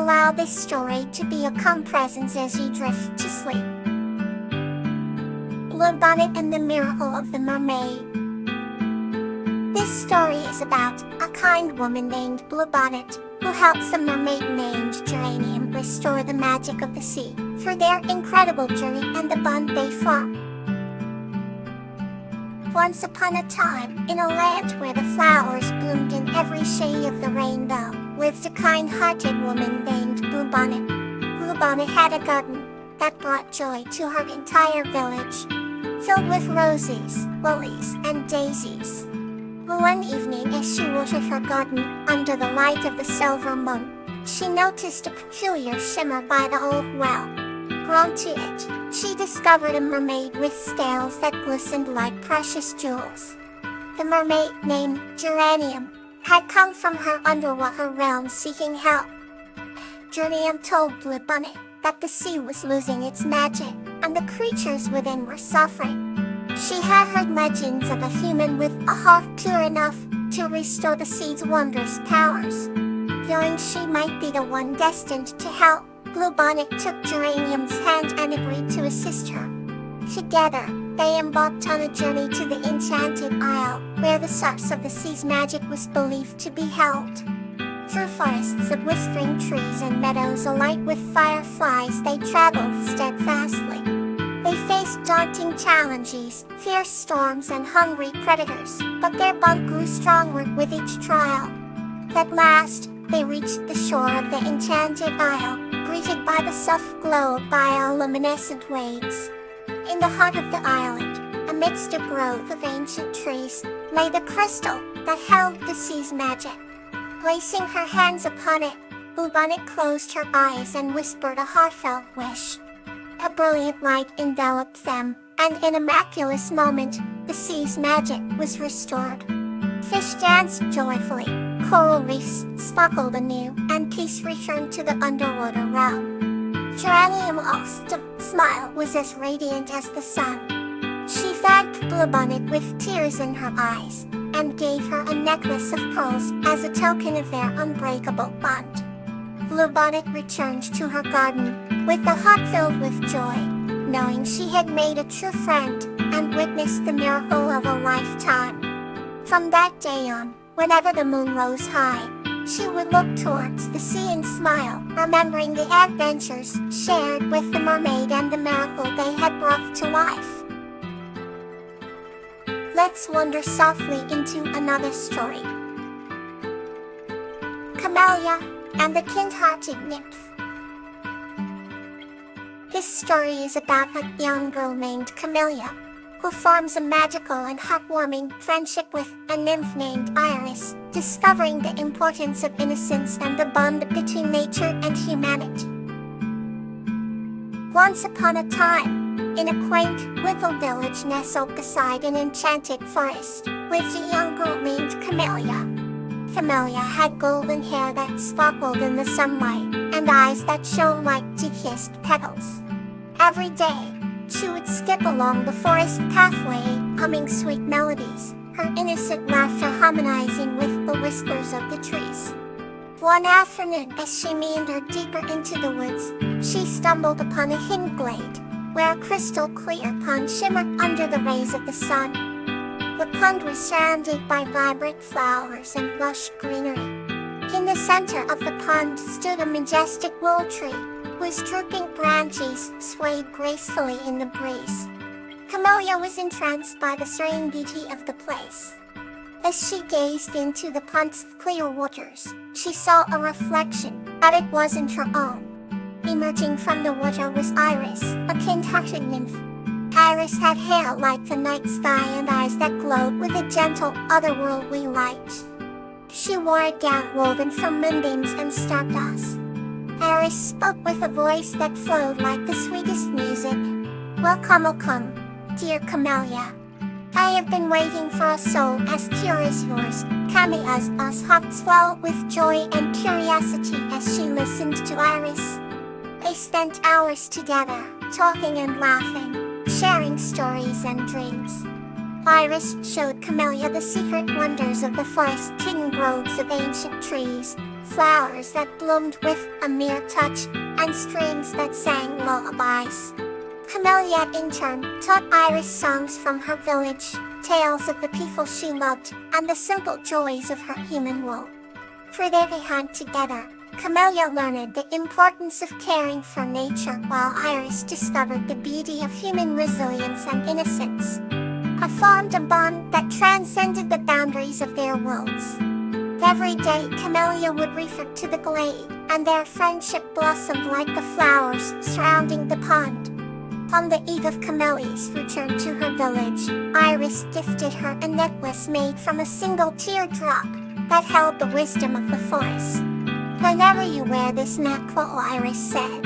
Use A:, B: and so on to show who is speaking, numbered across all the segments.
A: allow this story to be a calm presence as you drift to sleep. Bluebonnet and the Miracle of the Mermaid. This story is about a kind woman named Bluebonnet, who helps a mermaid named Geranium restore the magic of the sea through their incredible journey and the bond they form. Once upon a time, in a land where the flowers bloomed in every shade of the rainbow, lived a kind-hearted woman named Bluebonnet. Bluebonnet had a garden that brought joy to her entire village, filled with roses, lilies, and daisies. One evening, as she watered her garden under the light of the silver moon, she noticed a peculiar shimmer by the old well. Drawn to it, she discovered a mermaid with scales that glistened like precious jewels. The mermaid, named Geranium, had come from her underwater realm seeking help. Geranium told Bluebonnet that the sea was losing its magic, and the creatures within were suffering. She had heard legends of a human with a heart pure enough to restore the sea's wondrous powers. Feeling she might be the one destined to help, Bluebonnet took Geranium's hand and agreed to assist her. Together, they embarked on a journey to the Enchanted Isle, where the source of the sea's magic was believed to be held. Through forests of whispering trees and meadows alight with fireflies, they traveled steadfastly. They faced daunting challenges, fierce storms, and hungry predators, but their bond grew stronger with each trial. At last, they reached the shore of the Enchanted Isle, greeted by the soft glow of bioluminescent waves. In the heart of the island, amidst a grove of ancient trees, lay the crystal that held the sea's magic. Placing her hands upon it, Bluebonnet closed her eyes and whispered a heartfelt wish. A brilliant light enveloped them, and in a miraculous moment, the sea's magic was restored. Fish danced joyfully, coral reefs sparkled anew, and peace returned to the underwater realm. Geranium's smile was as radiant as the sun. She thanked Bluebonnet with tears in her eyes, and gave her a necklace of pearls as a token of their unbreakable bond. Bluebonnet returned to her garden with a heart filled with joy, knowing she had made a true friend and witnessed the miracle of a lifetime. From that day on, whenever the moon rose high, she would look towards the sea and smile, remembering the adventures shared with the mermaid and the miracle they had brought to life. Let's wander softly into another story. Camellia and the Kind-Hearted Nymph. This story is about a young girl named Camellia, who forms a magical and heartwarming friendship with a nymph named Iris, discovering the importance of innocence and the bond between nature and humanity. Once upon a time, in a quaint little village nestled beside an enchanted forest, lived a young girl named Camellia. Camellia had golden hair that sparkled in the sunlight, and eyes that shone like dew-kissed petals. Every day, she would skip along the forest pathway, humming sweet melodies, her innocent laughter harmonizing with the whispers of the trees. One afternoon, as she meandered deeper into the woods, she stumbled upon a hidden glade, where a crystal-clear pond shimmered under the rays of the sun. The pond was surrounded by vibrant flowers and lush greenery. In the center of the pond stood a majestic willow tree, whose drooping branches swayed gracefully in the breeze. Camellia was entranced by the serene beauty of the place. As she gazed into the pond's clear waters, she saw a reflection, but it wasn't her own. Emerging from the water was Iris, a kind-hearted nymph. Iris had hair like the night sky and eyes that glowed with a gentle, otherworldly light. She wore a gown woven from moonbeams and stardust. Iris spoke with a voice that flowed like the sweetest music. Welcome, dear Camellia. I have been waiting for a soul as pure as yours. Camellia's heart swelled with joy and curiosity as she listened to Iris. They spent hours together, talking and laughing, sharing stories and dreams. Iris showed Camellia the secret wonders of the forest, hidden groves of ancient trees, flowers that bloomed with a mere touch, and streams that sang lullabies. Camellia, in turn, taught Iris songs from her village, tales of the people she loved, and the simple joys of her human world. For their hunt together, Camellia learned the importance of caring for nature, while Iris discovered the beauty of human resilience and innocence. They formed a bond that transcended the boundaries of their worlds. Every day, Camellia would refer to the glade, and their friendship blossomed like the flowers surrounding the pond. On the eve of Camellia's return to her village, Iris gifted her a necklace made from a single teardrop that held the wisdom of the forest. "Whenever you wear this necklace," Iris said,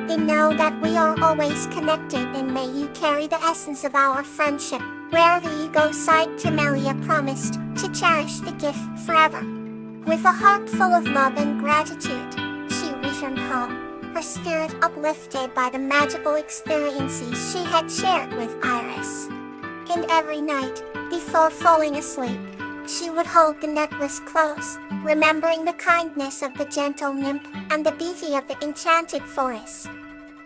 A: "they know that we are always connected, and may you carry the essence of our friendship wherever you go." Camellia promised to cherish the gift forever. With a heart full of love and gratitude, she returned home, her spirit uplifted by the magical experiences she had shared with Iris. And every night, before falling asleep, she would hold the necklace close, remembering the kindness of the gentle nymph and the beauty of the enchanted forest.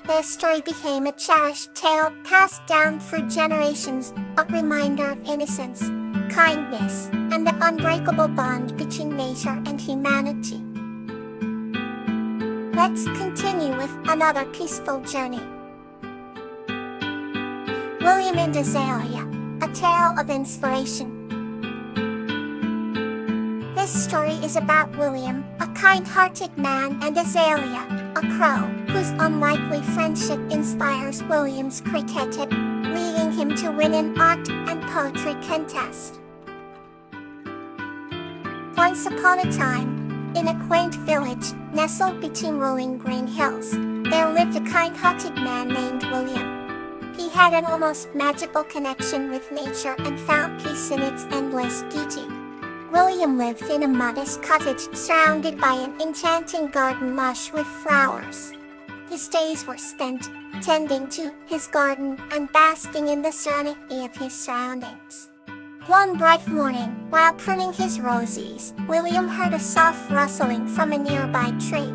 A: Their story became a cherished tale passed down through generations, a reminder of innocence, kindness, and the unbreakable bond between nature and humanity. Let's continue with another peaceful journey. William and Azalea, a tale of inspiration. This story is about William, a kind-hearted man, and Azalea, a crow, whose unlikely friendship inspires William's cricket, leading him to win an art and poetry contest. Once upon a time, in a quaint village nestled between rolling green hills, there lived a kind-hearted man named William. He had an almost magical connection with nature and found peace in its endless beauty. William lived in a modest cottage surrounded by an enchanting garden lush with flowers. His days were spent tending to his garden and basking in the serenity of his surroundings. One bright morning, while pruning his roses, William heard a soft rustling from a nearby tree.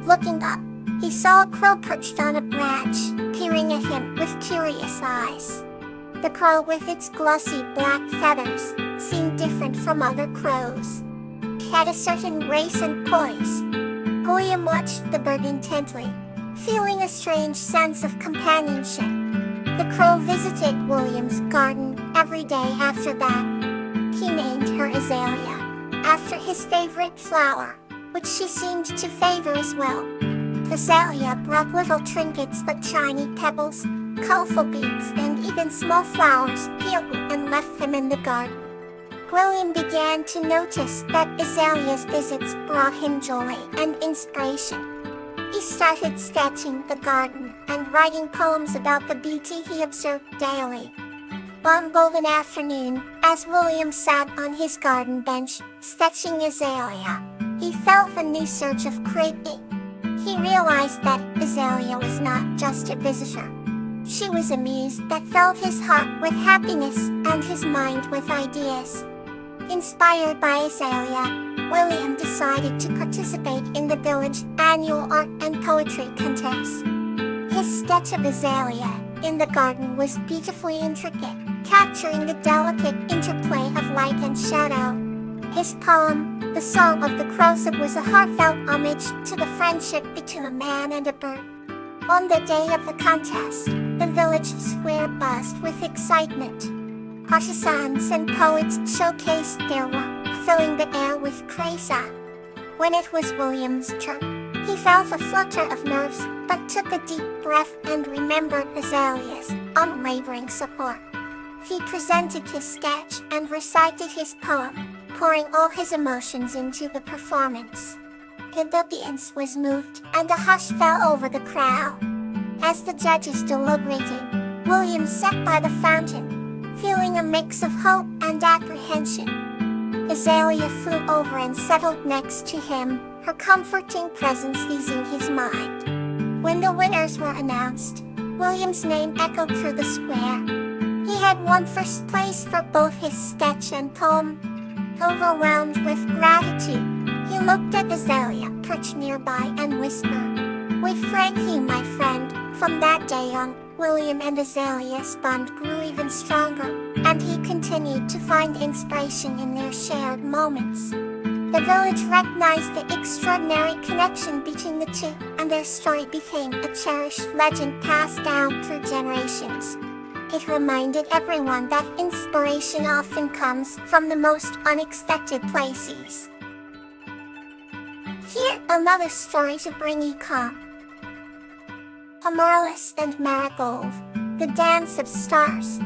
A: Looking up, he saw a crow perched on a branch, peering at him with curious eyes. The crow, with its glossy black feathers, seemed different from other crows. It had a certain grace and poise. William watched the bird intently, feeling a strange sense of companionship. The crow visited William's garden every day after that. He named her Azalea, after his favorite flower, which she seemed to favor as well. Azalea brought little trinkets like shiny pebbles, colorful beads, and even small flowers, peeled and left them in the garden. William began to notice that Azalea's visits brought him joy and inspiration. He started sketching the garden and writing poems about the beauty he observed daily. One golden afternoon, as William sat on his garden bench, sketching Azalea, he felt a new surge of craving. He realized that Azalea was not just a visitor. She was a muse that filled his heart with happiness and his mind with ideas. Inspired by Azalea, William decided to participate in the village annual art and poetry contest. His sketch of Azalea in the garden was beautifully intricate, capturing the delicate interplay of light and shadow. His poem, The Song of the Crows, was a heartfelt homage to the friendship between a man and a bird. On the day of the contest, the village square buzzed with excitement. Artisans and poets showcased their work, filling the air with praise. When it was William's turn, he felt a flutter of nerves, but took a deep breath and remembered Azalea's unwavering support. He presented his sketch and recited his poem, pouring all his emotions into the performance. The audience was moved, and a hush fell over the crowd. As the judges deliberated, William sat by the fountain, feeling a mix of hope and apprehension. Azalea flew over and settled next to him, her comforting presence easing his mind. When the winners were announced, William's name echoed through the square. He had won first place for both his sketch and poem. Overwhelmed with gratitude, he looked at Azalea perched nearby and whispered, "We thank you, my friend." From that day on, William and Azalea's bond grew even stronger, and he continued to find inspiration in their shared moments. The village recognized the extraordinary connection between the two, and their story became a cherished legend passed down through generations. It reminded everyone that inspiration often comes from the most unexpected places. Here, another story to bring you calm. Amaryllis and Marigold, the Dance of Stars.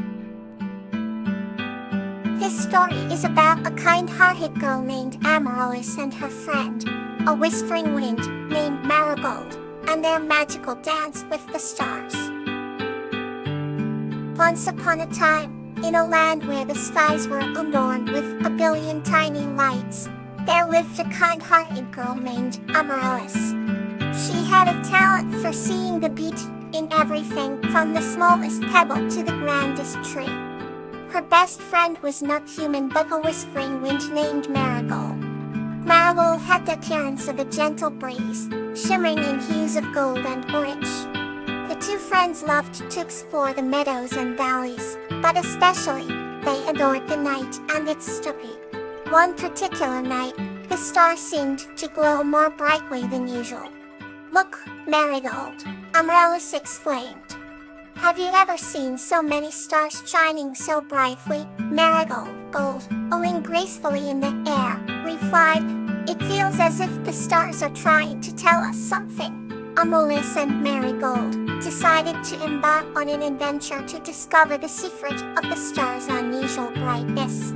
A: This story is about a kind-hearted girl named Amaryllis and her friend, a whispering wind named Marigold, and their magical dance with the stars. Once upon a time, in a land where the skies were adorned with a billion tiny lights, there lived a kind-hearted girl named Amaryllis. She had a talent for seeing the beauty in everything from the smallest pebble to the grandest tree. Her best friend was not human but a whispering wind named Marigold. Marigold had the appearance of a gentle breeze, shimmering in hues of gold and orange. The two friends loved to explore the meadows and valleys, but especially, they adored the night and its story. One particular night, the stars seemed to glow more brightly than usual. "Look, Marigold," Amaryllis exclaimed. "Have you ever seen so many stars shining so brightly?" Marigold, owing gracefully in the air, replied, "It feels as if the stars are trying to tell us something." Amaryllis and Marigold decided to embark on an adventure to discover the secret of the stars' unusual brightness.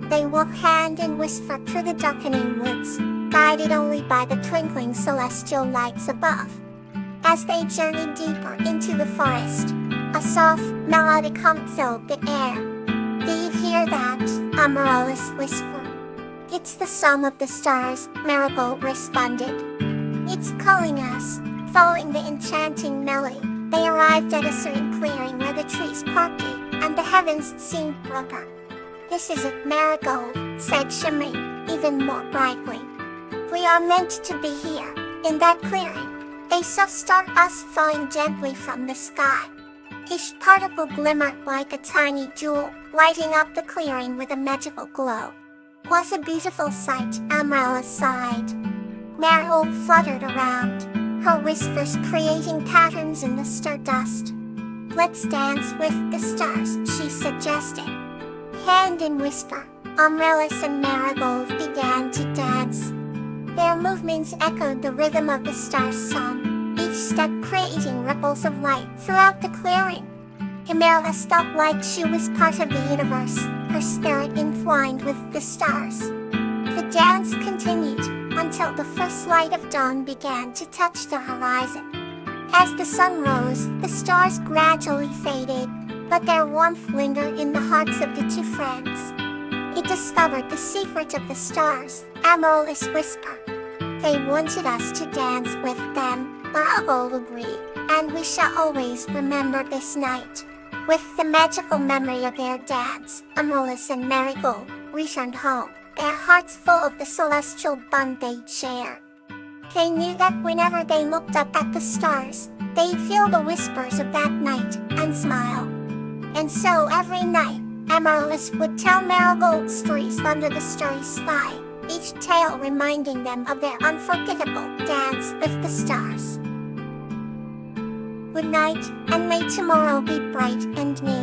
A: They walked hand in whisper through the darkening woods, guided only by the twinkling celestial lights above. As they journeyed deeper into the forest, a soft, melodic hum filled the air. "Do you hear that?" Amaryllis whispered. "It's the song of the stars," Marigold responded. "It's calling us." Following the enchanting melody, they arrived at a serene clearing where the trees parted and the heavens seemed brighter. "This is it, Marigold," said shimmering even more brightly. "We are meant to be here, in that clearing." They saw stardust falling gently from the sky. Each particle glimmered like a tiny jewel, lighting up the clearing with a magical glow. "It was a beautiful sight," Amaryllis sighed. Marigold fluttered around, her whispers creating patterns in the stardust. "Let's dance with the stars," she suggested. Hand in whisper, Amaryllis and Marigold began to dance. Their movements echoed the rhythm of the stars' song, each step creating ripples of light throughout the clearing. Amaryllis felt like she was part of the universe, her spirit entwined with the stars. The dance continued until the first light of dawn began to touch the horizon. As the sun rose, the stars gradually faded, but their warmth lingered in the hearts of the two friends. "We discovered the secret of the stars," Amaryllis whispered. "They wanted us to dance with them," Marigold agreed, "and we shall always remember this night." With the magical memory of their dance, Amaryllis and Marigold returned home, their hearts full of the celestial bond they'd shared. They knew that whenever they looked up at the stars, they'd feel the whispers of that night and smile. And so every night, Amaryllis would tell Marigold stories under the starry sky, each tale reminding them of their unforgettable dance with the stars. Good night, and may tomorrow be bright and new.